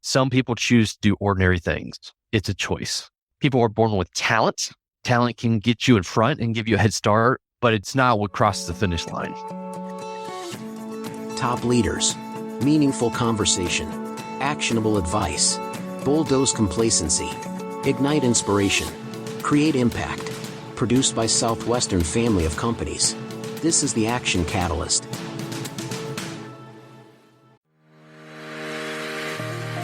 Some people choose to do ordinary things. It's a choice. People are born with talent. Talent can get you in front and give you a head start, but it's not what crosses the finish line. Top leaders, meaningful conversation, actionable advice, bulldoze complacency, ignite inspiration, create impact. Produced by Southwestern Family of Companies. This is the Action Catalyst.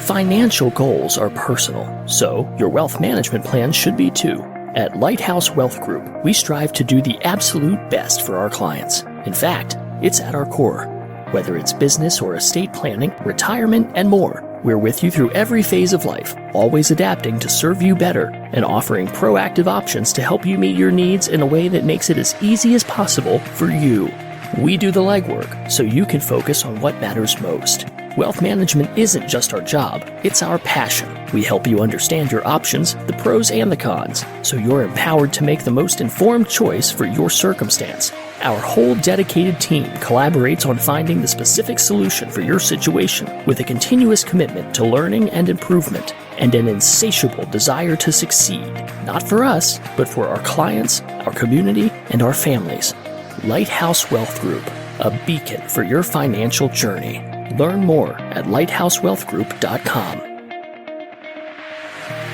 Financial goals are personal, so your wealth management plan should be too. At Lighthouse Wealth Group, we strive to do the absolute best for our clients. In fact, it's at our core. Whether it's business or estate planning, retirement, and more, we're with you through every phase of life, always adapting to serve you better and offering proactive options to help you meet your needs in a way that makes it as easy as possible for you. We do the legwork so you can focus on what matters most. Wealth management isn't just our job, it's our passion. We help you understand your options, the pros and the cons, so you're empowered to make the most informed choice for your circumstance. Our whole dedicated team collaborates on finding the specific solution for your situation with a continuous commitment to learning and improvement and an insatiable desire to succeed, not for us, but for our clients, our community, and our families. Lighthouse Wealth Group, a beacon for your financial journey. Learn more at lighthousewealthgroup.com.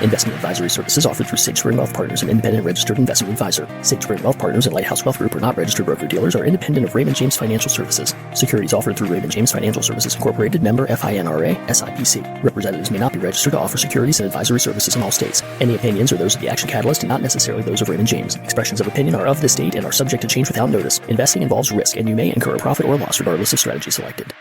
Investment advisory services offered through SageSpring Wealth Partners, an independent registered investment advisor. SageSpring Wealth Partners and Lighthouse Wealth Group are not registered broker-dealers or independent of Raymond James Financial Services. Securities offered through Raymond James Financial Services Incorporated, member FINRA, SIPC. Representatives may not be registered to offer securities and advisory services in all states. Any opinions are those of the Action Catalyst and not necessarily those of Raymond James. Expressions of opinion are of this date and are subject to change without notice. Investing involves risk, and you may incur a profit or loss regardless of strategy selected.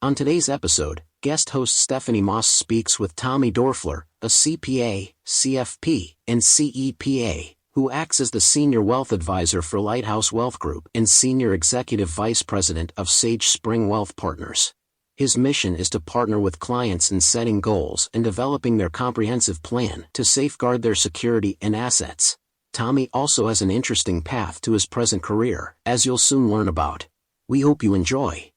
On today's episode, guest host Stephanie Moss speaks with Tommy Doerfler, a CPA, CFP, and CEPA, who acts as the Senior Wealth Advisor for Lighthouse Wealth Group and Senior Executive Vice President of SageSpring Wealth Partners. His mission is to partner with clients in setting goals and developing their comprehensive plan to safeguard their security and assets. Tommy also has an interesting path to his present career, as you'll soon learn about. We hope you enjoy.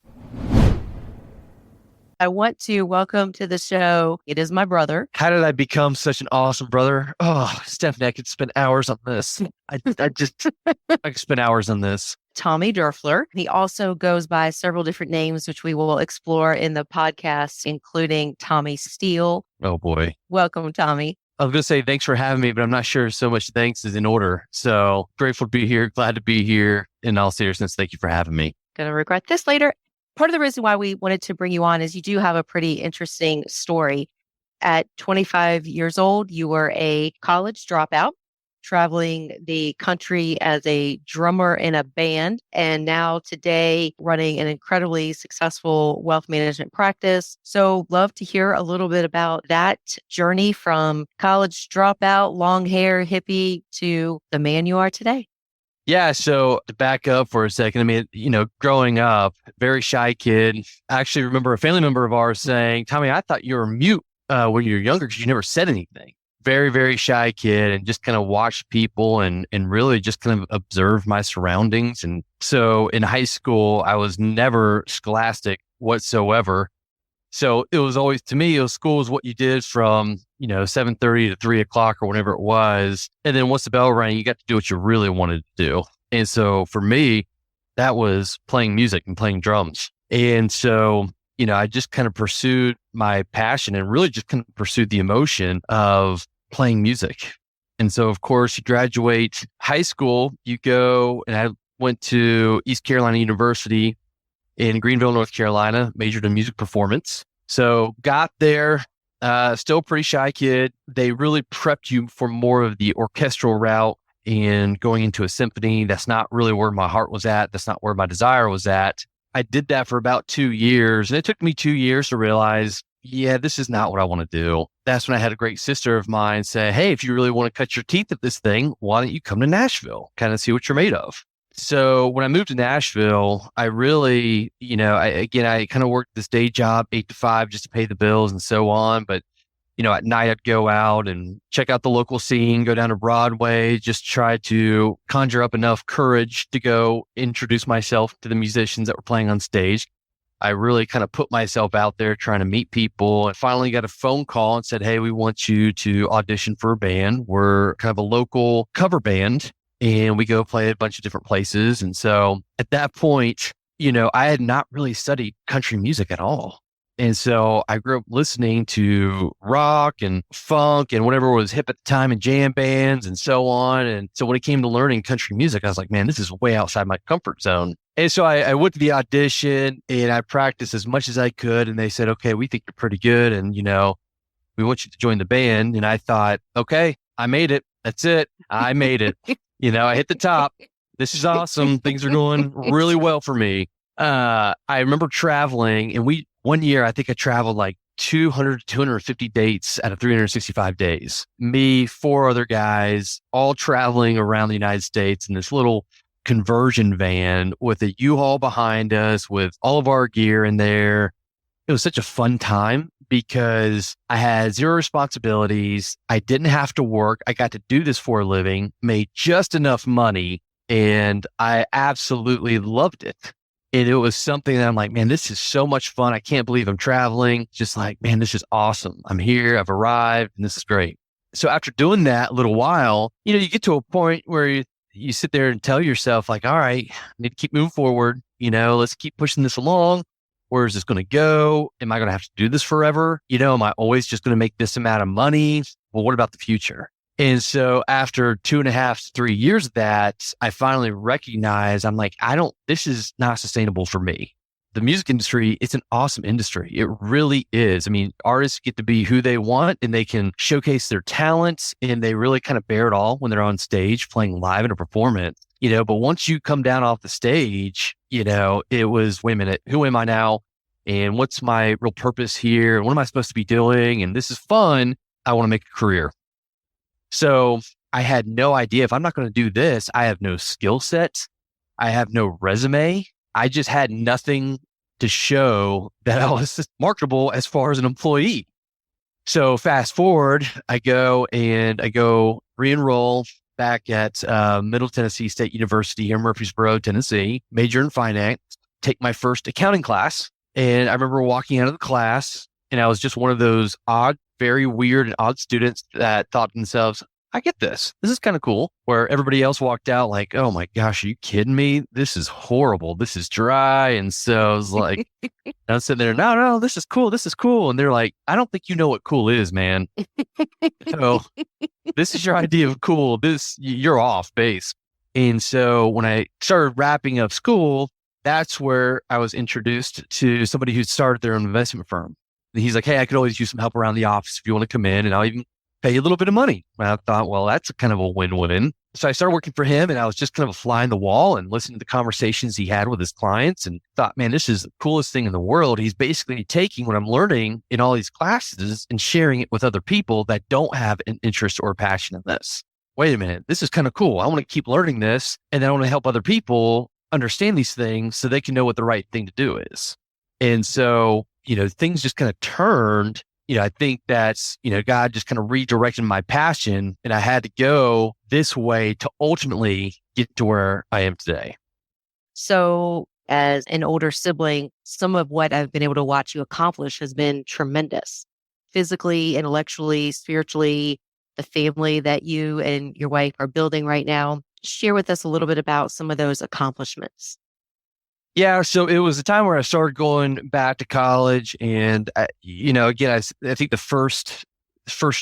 I want to welcome to the show. It is my brother. How did I become such an awesome brother? Oh, Stephanie, I could spend hours on this. I could spend hours on this. Tommy Doerfler. He also goes by several different names, which we will explore in the podcast, including Tommy Steele. Oh, boy. Welcome, Tommy. I was going to say thanks for having me, but I'm not sure so much thanks is in order. So grateful to be here. Glad to be here. In all seriousness, thank you for having me. Going to regret this later. Part of the reason why we wanted to bring you on is you do have a pretty interesting story. At 25 years old, you were a college dropout, traveling the country as a drummer in a band, and now today running an incredibly successful wealth management practice. So love to hear a little bit about that journey from college dropout, long hair, hippie to the man you are today. Yeah. So to back up for a second, I mean, growing up, very shy kid. I actually remember a family member of ours saying, Tommy, I thought you were mute when you were younger because you never said anything. Very, very shy kid and just kind of watched people and really just kind of observed my surroundings. And so in high school, I was never scholastic whatsoever. So it was always, to me, school was what you did from, 7:30 to 3:00 or whatever it was. And then once the bell rang, you got to do what you really wanted to do. And so for me, that was playing music and playing drums. And so, I just kind of pursued my passion and really just kind of pursued the emotion of playing music. And so, of course, you graduate high school, you go, and I went to East Carolina University in Greenville, North Carolina, majored in music performance. So got there, still a pretty shy kid. They really prepped you for more of the orchestral route and going into a symphony. That's not really where my heart was at. That's not where my desire was at. I did that for about 2 years, and it took me 2 years to realize, yeah, this is not what I want to do. That's when I had a great sister of mine say, hey, if you really want to cut your teeth at this thing, why don't you come to Nashville, kind of see what you're made of. So when I moved to Nashville, I really, I kind of worked this day job, 8 to 5, just to pay the bills and so on. But, at night I'd go out and check out the local scene, go down to Broadway, just try to conjure up enough courage to go introduce myself to the musicians that were playing on stage. I really kind of put myself out there trying to meet people, and finally got a phone call and said, hey, we want you to audition for a band. We're kind of a local cover band and we go play a bunch of different places. And so at that point, I had not really studied country music at all. And so I grew up listening to rock and funk and whatever was hip at the time and jam bands and so on. And so when it came to learning country music, I was like, man, this is way outside my comfort zone. And so I went to the audition and I practiced as much as I could. And they said, okay, we think you're pretty good. And, we want you to join the band. And I thought, okay, I made it. That's it. I made it. I hit the top. This is awesome. Things are going really well for me. I remember traveling, and one year, I think I traveled like 200 to 250 dates out of 365 days. Me, 4 other guys, all traveling around the United States in this little conversion van with a U-Haul behind us with all of our gear in there. It was such a fun time because I had 0 responsibilities. I didn't have to work. I got to do this for a living, made just enough money, and I absolutely loved it. And it was something that I'm like, man, this is so much fun. I can't believe I'm traveling. Just like, man, this is awesome. I'm here. I've arrived and this is great. So after doing that a little while, you get to a point where you sit there and tell yourself like, all right, I need to keep moving forward. Let's keep pushing this along. Where is this going to go? Am I going to have to do this forever? Am I always just going to make this amount of money? Well, what about the future? And so after 2.5 to 3 years of that, I finally recognized, I'm like, this is not sustainable for me. The music industry, it's an awesome industry. It really is. I mean, artists get to be who they want and they can showcase their talents and they really kind of bear it all when they're on stage playing live in a performance, but once you come down off the stage, it was, wait a minute, who am I now? And what's my real purpose here? And what am I supposed to be doing? And this is fun. I want to make a career. So I had no idea if I'm not going to do this, I have no skill set. I have no resume. I just had nothing to show that I was marketable as far as an employee. So fast forward, I go re-enroll back at Middle Tennessee State University here in Murfreesboro, Tennessee, major in finance, take my first accounting class. And I remember walking out of the class and I was just one of those very weird and odd students that thought to themselves, I get this. This is kind of cool. Where everybody else walked out like, oh my gosh, are you kidding me? This is horrible. This is dry. And so I was like, I was sitting there, no, this is cool. This is cool. And they're like, I don't think you know what cool is, man. So this is your idea of cool. You're off base. And so when I started wrapping up school, that's where I was introduced to somebody who started their own investment firm. And he's like, hey, I could always use some help around the office if you want to come in and I'll even pay you a little bit of money. And I thought, well, that's kind of a win-win. So I started working for him and I was just kind of a fly in the wall and listening to the conversations he had with his clients and thought, man, this is the coolest thing in the world. He's basically taking what I'm learning in all these classes and sharing it with other people that don't have an interest or passion in this. Wait a minute, this is kind of cool. I want to keep learning this and then I want to help other people understand these things so they can know what the right thing to do is. And so, things just kind of turned. I think that's, God just kind of redirected my passion and I had to go this way to ultimately get to where I am today. So as an older sibling, some of what I've been able to watch you accomplish has been tremendous. Physically, intellectually, spiritually, the family that you and your wife are building right now. Share with us a little bit about some of those accomplishments. Yeah, so it was a time where I started going back to college and, again, I think the first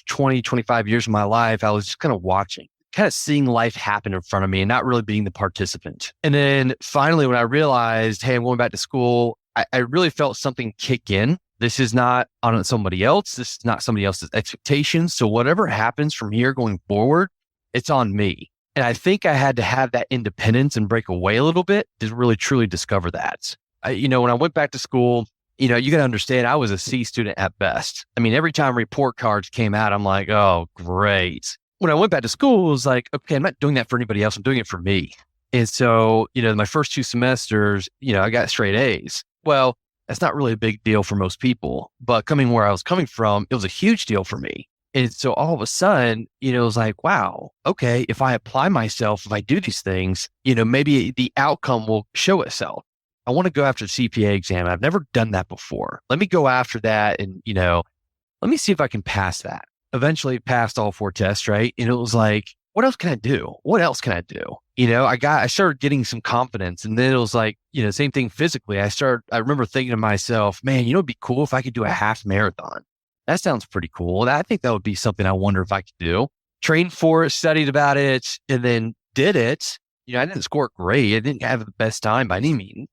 20, 25 years of my life, I was just kind of watching, kind of seeing life happen in front of me and not really being the participant. And then finally, when I realized, hey, I'm going back to school, I really felt something kick in. This is not on somebody else. This is not somebody else's expectations. So whatever happens from here going forward, it's on me. And I think I had to have that independence and break away a little bit to really, truly discover that. When I went back to school, you got to understand I was a C student at best. I mean, every time report cards came out, I'm like, oh, great. When I went back to school, it was like, okay, I'm not doing that for anybody else. I'm doing it for me. And so, my first 2 semesters, I got straight A's. Well, that's not really a big deal for most people, but coming where I was coming from, it was a huge deal for me. And so all of a sudden, it was like, wow, okay, if I apply myself, if I do these things, maybe the outcome will show itself. I want to go after the CPA exam. I've never done that before. Let me go after that and, let me see if I can pass that. Eventually passed all 4 tests, right? And it was like, what else can I do? What else can I do? I started getting some confidence, and then it was like, same thing physically. I remember thinking to myself, man, it'd be cool if I could do a half marathon. That sounds pretty cool. I think that would be something I wonder if I could do. Trained for it, studied about it, and then did it. I didn't score great. I didn't have the best time by any means,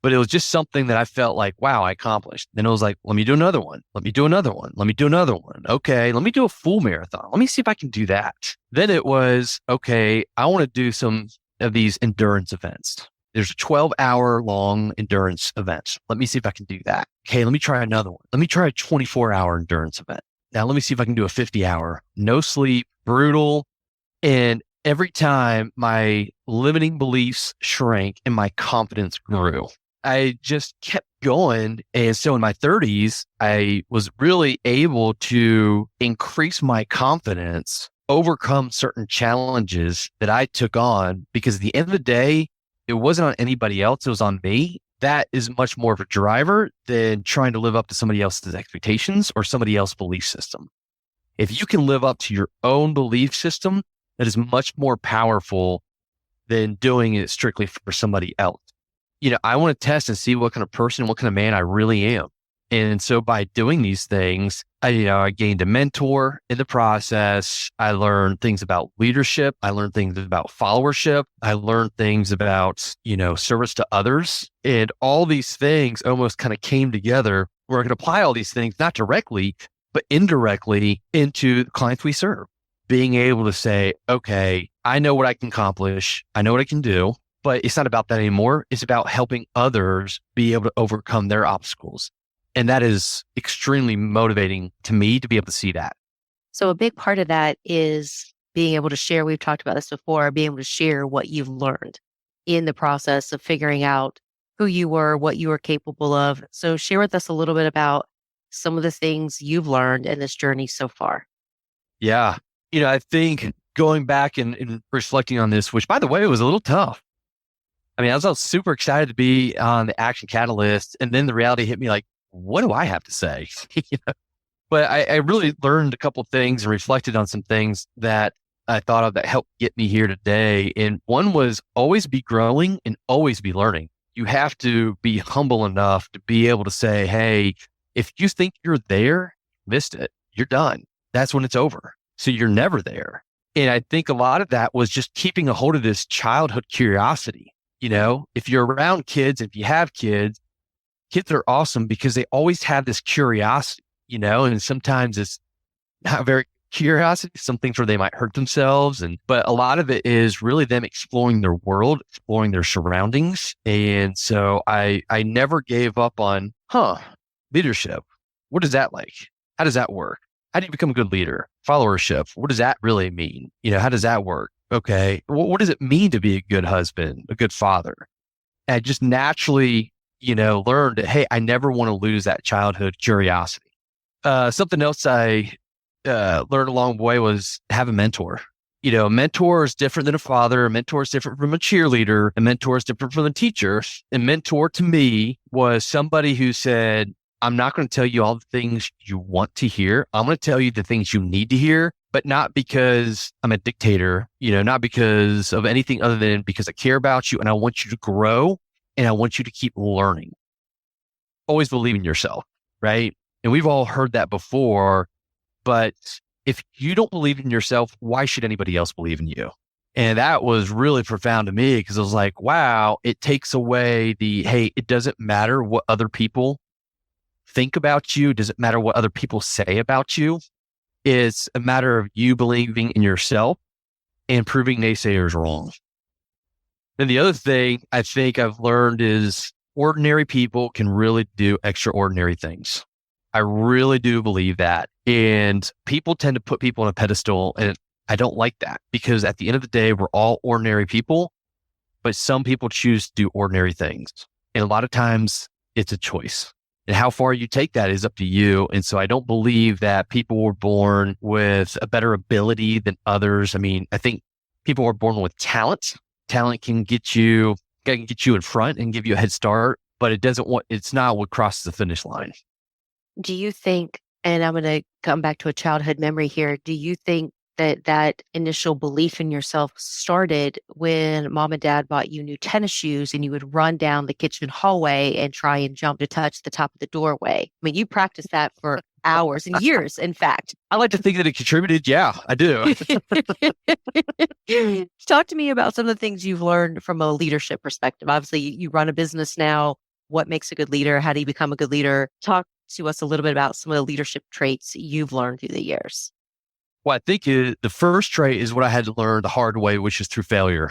but it was just something that I felt like, wow, I accomplished. Then it was like, let me do another one. Let me do another one. Let me do another one. Okay, let me do a full marathon. Let me see if I can do that. Then it was, okay, I want to do some of these endurance events. There's a 12-hour long endurance event. Let me see if I can do that. Okay, let me try another one. Let me try a 24-hour endurance event. Now let me see if I can do a 50-hour, no sleep, brutal. And every time my limiting beliefs shrank and my confidence grew. I just kept going. And so in my 30s, I was really able to increase my confidence, overcome certain challenges that I took on, because at the end of the day, it wasn't on anybody else. It was on me. That is much more of a driver than trying to live up to somebody else's expectations or somebody else's belief system. If you can live up to your own belief system, that is much more powerful than doing it strictly for somebody else. I want to test and see what kind of person, what kind of man I really am. And so by doing these things, I gained a mentor in the process. I learned things about leadership. I learned things about followership. I learned things about, service to others. And all these things almost kind of came together where I could apply all these things, not directly, but indirectly into the clients we serve. Being able to say, okay, I know what I can accomplish. I know what I can do, but it's not about that anymore. It's about helping others be able to overcome their obstacles. And that is extremely motivating to me to be able to see that. So a big part of that is being able to share. We've talked about this before, being able to share what you've learned in the process of figuring out who you were, what you were capable of. So share with us a little bit about some of the things you've learned in this journey so far. Yeah. I think going back and reflecting on this, which by the way, was a little tough. I was super excited to be on the Action Catalyst. And then the reality hit me like, what do I have to say? But I really learned a couple of things and reflected on some things that I thought of that helped get me here today. And one was always be growing and always be learning. You have to be humble enough to be able to say, hey, if you think you're there, missed it, you're done. That's when it's over. So you're never there. And I think a lot of that was just keeping a hold of this childhood curiosity. If you're around kids, if you have kids are awesome because they always have this curiosity, and sometimes it's not very curiosity, some things where they might hurt themselves. But a lot of it is really them exploring their world, exploring their surroundings. And so I never gave up on, leadership. What is that like? How does that work? How do you become a good leader? Followership. What does that really mean? How does that work? Okay. What does it mean to be a good husband, a good father? And I just naturally, learned that, hey, I never want to lose that childhood curiosity. Something else I learned along the way was have a mentor. A mentor is different than a father. A mentor is different from a cheerleader. A mentor is different from a teacher. A mentor to me was somebody who said, I'm not going to tell you all the things you want to hear. I'm going to tell you the things you need to hear, but not because I'm a dictator, not because of anything other than because I care about you and I want you to grow and I want you to keep learning. Always believe in yourself, right? And we've all heard that before, but if you don't believe in yourself, why should anybody else believe in you? And that was really profound to me because I was like, wow, it takes away hey, it doesn't matter what other people think about you. It doesn't matter what other people say about you. It's a matter of you believing in yourself and proving naysayers wrong. And the other thing I think I've learned is ordinary people can really do extraordinary things. I really do believe that. And people tend to put people on a pedestal, and I don't like that because at the end of the day, we're all ordinary people, but some people choose to do ordinary things. And a lot of times it's a choice. And how far you take that is up to you. And so I don't believe that people were born with a better ability than others. I think people were born with talent. Talent can get you I can get you in front and give you a head start, but it's not what crosses the finish line. Do you think, and I'm going to come back to a childhood memory here, do you think that initial belief in yourself started when mom and dad bought you new tennis shoes and you would run down the kitchen hallway and try and jump to touch the top of the doorway? I mean, you practiced that for hours and years, in fact. I like to think that it contributed. Yeah, I do. Talk to me about some of the things you've learned from a leadership perspective. Obviously, you run a business now. What makes a good leader? How do you become a good leader? Talk to us a little bit about some of the leadership traits you've learned through the years. Well, I think the first trait is what I had to learn the hard way, which is through failure.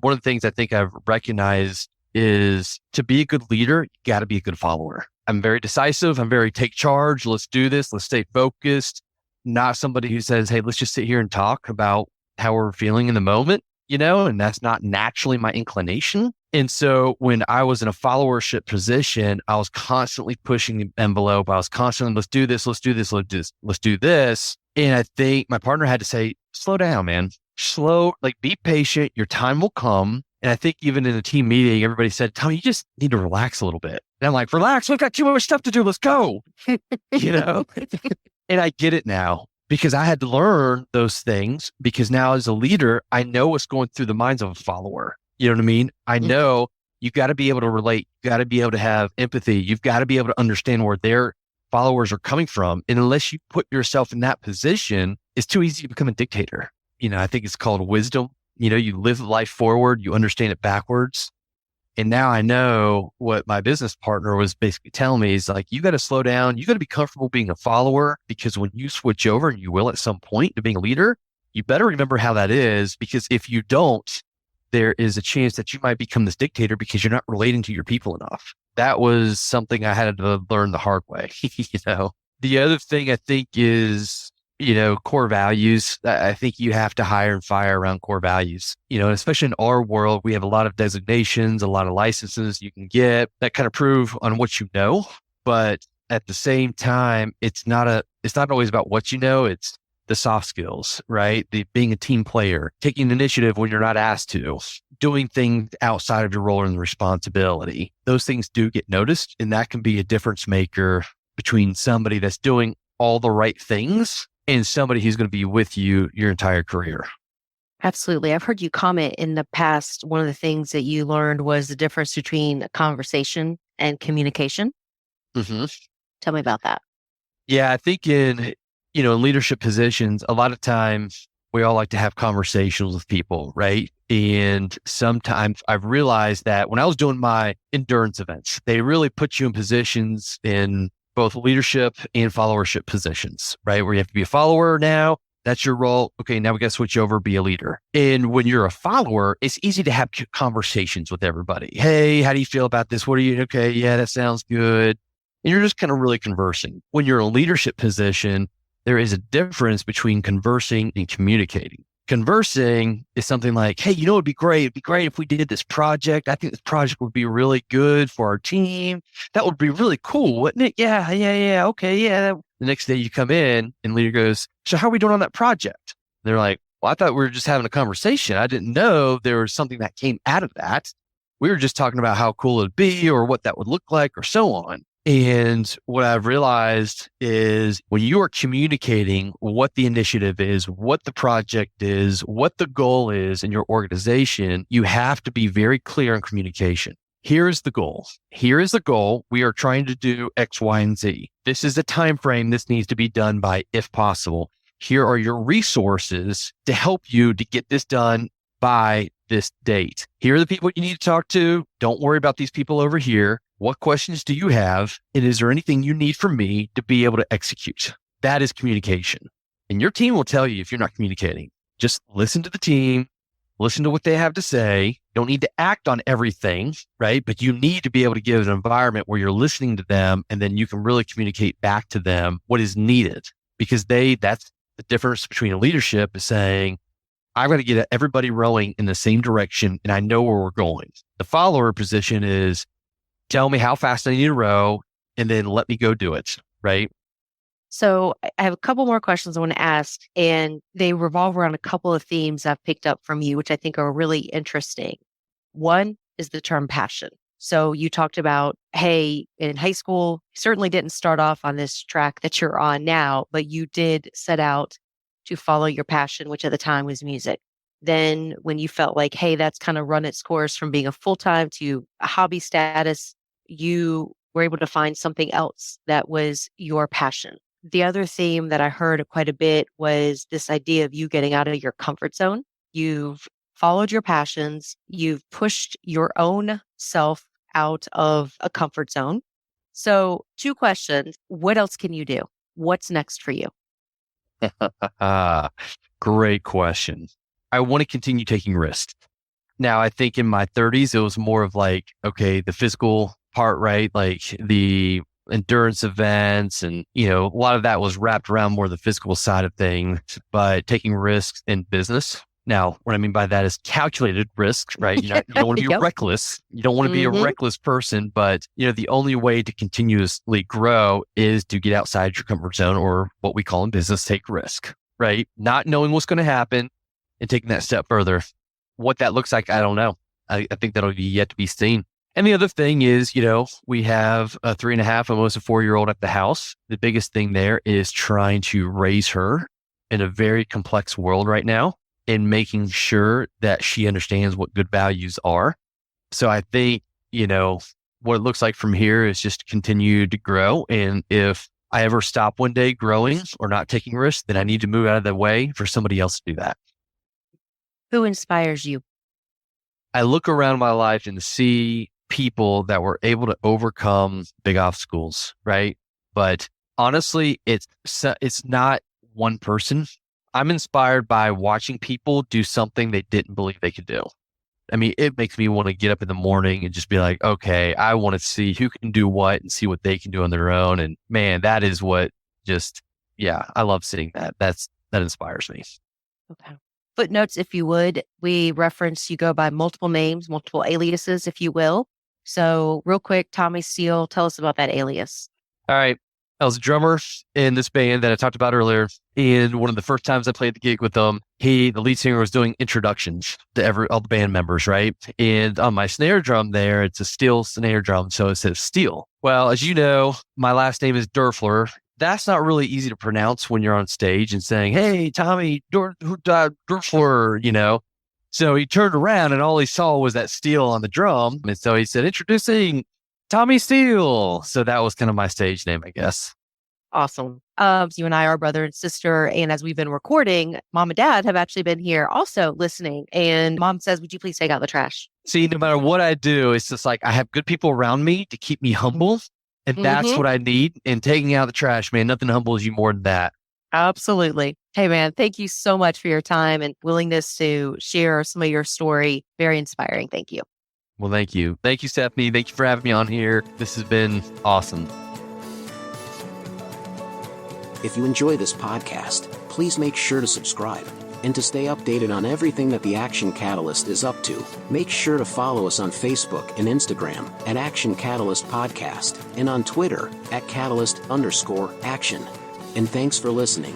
One of the things I think I've recognized is to be a good leader, you got to be a good follower. I'm very decisive. I'm very take charge. Let's do this. Let's stay focused. Not somebody who says, hey, let's just sit here and talk about how we're feeling in the moment, and that's not naturally my inclination. And so when I was in a followership position, I was constantly pushing the envelope. I was constantly, let's do this, let's do this, let's do this. And I think my partner had to say, slow down, man. Be patient. Your time will come. And I think even in a team meeting, everybody said, Tommy, you just need to relax a little bit. And I'm like, relax. We've got too much stuff to do. Let's go. And I get it now because I had to learn those things because now as a leader, I know what's going through the minds of a follower. You know what I mean? I know you've got to be able to relate. You've got to be able to have empathy. You've got to be able to understand where their followers are coming from. And unless you put yourself in that position, it's too easy to become a dictator. I think it's called wisdom. You live life forward, you understand it backwards. And now I know what my business partner was basically telling me is like, you got to slow down. You got to be comfortable being a follower because when you switch over, and you will at some point, to being a leader, you better remember how that is, because if you don't, there is a chance that you might become this dictator because you're not relating to your people enough. That was something I had to learn the hard way. The other thing I think is, core values. I think you have to hire and fire around core values, especially in our world, we have a lot of designations, a lot of licenses you can get that kind of prove on what you know. But at the same time, it's not always about what you know. It's the soft skills, right? Being a team player, taking initiative when you're not asked to, doing things outside of your role and responsibility. Those things do get noticed, and that can be a difference maker between somebody that's doing all the right things and somebody who's going to be with you your entire career. Absolutely. I've heard you comment in the past, one of the things that you learned was the difference between conversation and communication. Mm-hmm. Tell me about that. Yeah, I think in leadership positions, a lot of times we all like to have conversations with people, right? And sometimes I've realized that when I was doing my endurance events, they really put you in positions in both leadership and followership positions, right? Where you have to be a follower now. That's your role. Okay, now we got to switch over, be a leader. And when you're a follower, it's easy to have conversations with everybody. Hey, how do you feel about this? Okay, yeah, that sounds good. And you're just kind of really conversing. When you're in a leadership position, there is a difference between conversing and communicating. Conversing is something like, hey, it'd be great. It'd be great if we did this project. I think this project would be really good for our team. That would be really cool, wouldn't it? Yeah. Okay, yeah. The next day you come in and leader goes, so how are we doing on that project? They're like, well, I thought we were just having a conversation. I didn't know there was something that came out of that. We were just talking about how cool it'd be or what that would look like or so on. And what I've realized is when you are communicating what the initiative is, what the project is, what the goal is in your organization, you have to be very clear in communication. Here is the goal. Here is the goal. We are trying to do X, Y, and Z. This is the time frame this needs to be done by, if possible. Here are your resources to help you to get this done by this date. Here are the people you need to talk to. Don't worry about these people over here. What questions do you have? And is there anything you need from me to be able to execute? That is communication. And your team will tell you if you're not communicating. Just listen to the team, listen to what they have to say. Don't need to act on everything, right? But you need to be able to give an environment where you're listening to them and then you can really communicate back to them what is needed. Because that's the difference between a leadership is saying, I've got to get everybody rowing in the same direction and I know where we're going. The follower position is, tell me how fast I need to row and then let me go do it, right? So I have a couple more questions I want to ask, and they revolve around a couple of themes I've picked up from you, which I think are really interesting. One is the term passion. So you talked about, hey, in high school, you certainly didn't start off on this track that you're on now, but you did set out to follow your passion, which at the time was music. Then when you felt like, hey, that's kind of run its course from being a full-time to a hobby status, you were able to find something else that was your passion. The other theme that I heard quite a bit was this idea of you getting out of your comfort zone. You've followed your passions. You've pushed your own self out of a comfort zone. So 2 questions. What else can you do? What's next for you? Great question. I want to continue taking risks. Now, I think in my 30s, it was more of like, okay, the physical part, right? Like the endurance events and, a lot of that was wrapped around more the physical side of things, but taking risks in business. Now, what I mean by that is calculated risks, right? You don't want to be reckless. You don't want to be a reckless person, but the only way to continuously grow is to get outside your comfort zone, or what we call in business, take risk, right? Not knowing what's going to happen and taking that step further. What that looks like, I don't know. I think that'll be yet to be seen. And the other thing is, we have a 3.5, almost a 4-year-old at the house. The biggest thing there is trying to raise her in a very complex world right now, and making sure that she understands what good values are. So I think, what it looks like from here is just continue to grow. And if I ever stop one day growing or not taking risks, then I need to move out of the way for somebody else to do that. Who inspires you? I look around my life and see people that were able to overcome big obstacles, right? But honestly, it's not one person. I'm inspired by watching people do something they didn't believe they could do. I mean, it makes me want to get up in the morning and just be like, okay, I want to see who can do what and see what they can do on their own. And man, that is what I love seeing that. That inspires me. Okay. Footnotes, if you would. We reference, you go by multiple names, multiple aliases, if you will. So real quick, Tommy Steele, tell us about that alias. All right. I was a drummer in this band that I talked about earlier. And one of the first times I played the gig with them, the lead singer, was doing introductions to all the band members, right? And on my snare drum there, it's a steel snare drum. So it says steel. Well, as you know, my last name is Doerfler. That's not really easy to pronounce when you're on stage and saying, hey, Tommy Doerfler, So he turned around and all he saw was that steel on the drum. And so he said, introducing Tommy Steele. So that was kind of my stage name, I guess. Awesome. You and I are brother and sister. And as we've been recording, mom and dad have actually been here also listening. And mom says, would you please take out the trash? See, no matter what I do, it's just like I have good people around me to keep me humble. And that's what I need. And taking out the trash, man, nothing humbles you more than that. Absolutely. Hey, man, thank you so much for your time and willingness to share some of your story. Very inspiring. Thank you. Well, thank you. Thank you, Stephanie. Thank you for having me on here. This has been awesome. If you enjoy this podcast, please make sure to subscribe. And to stay updated on everything that the Action Catalyst is up to, make sure to follow us on Facebook and Instagram at Action Catalyst Podcast, and on Twitter at Catalyst_Action. And thanks for listening.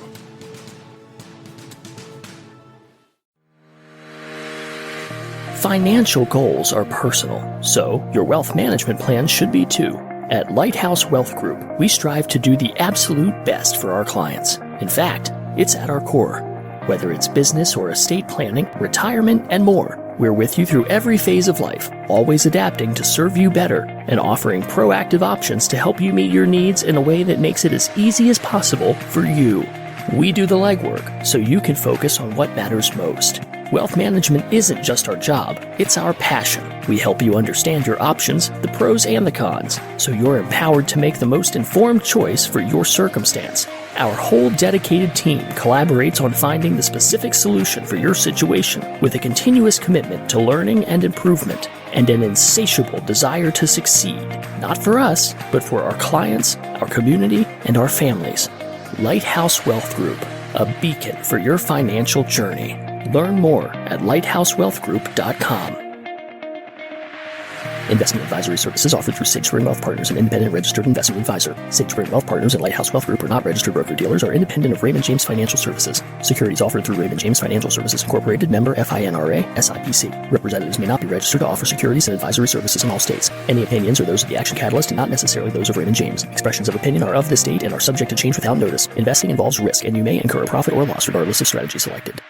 Financial goals are personal, so your wealth management plan should be too. At Lighthouse Wealth Group, we strive to do the absolute best for our clients. In fact, it's at our core. Whether it's business or estate planning, retirement, and more, we're with you through every phase of life, always adapting to serve you better and offering proactive options to help you meet your needs in a way that makes it as easy as possible for you. We do the legwork so you can focus on what matters most. Wealth management isn't just our job, it's our passion. We help you understand your options, the pros and the cons, so you're empowered to make the most informed choice for your circumstance. Our whole dedicated team collaborates on finding the specific solution for your situation with a continuous commitment to learning and improvement and an insatiable desire to succeed, not for us, but for our clients, our community, and our families. Lighthouse Wealth Group, a beacon for your financial journey. Learn more at lighthousewealthgroup.com. Investment advisory services offered through SageSpring Wealth Partners, an independent registered investment advisor. SageSpring Wealth Partners and Lighthouse Wealth Group are not registered broker-dealers, are independent of Raymond James Financial Services. Securities offered through Raymond James Financial Services Incorporated, member FINRA, SIPC. Representatives may not be registered to offer securities and advisory services in all states. Any opinions are those of the Action Catalyst and not necessarily those of Raymond James. Expressions of opinion are of this date and are subject to change without notice. Investing involves risk, and you may incur a profit or loss regardless of strategy selected.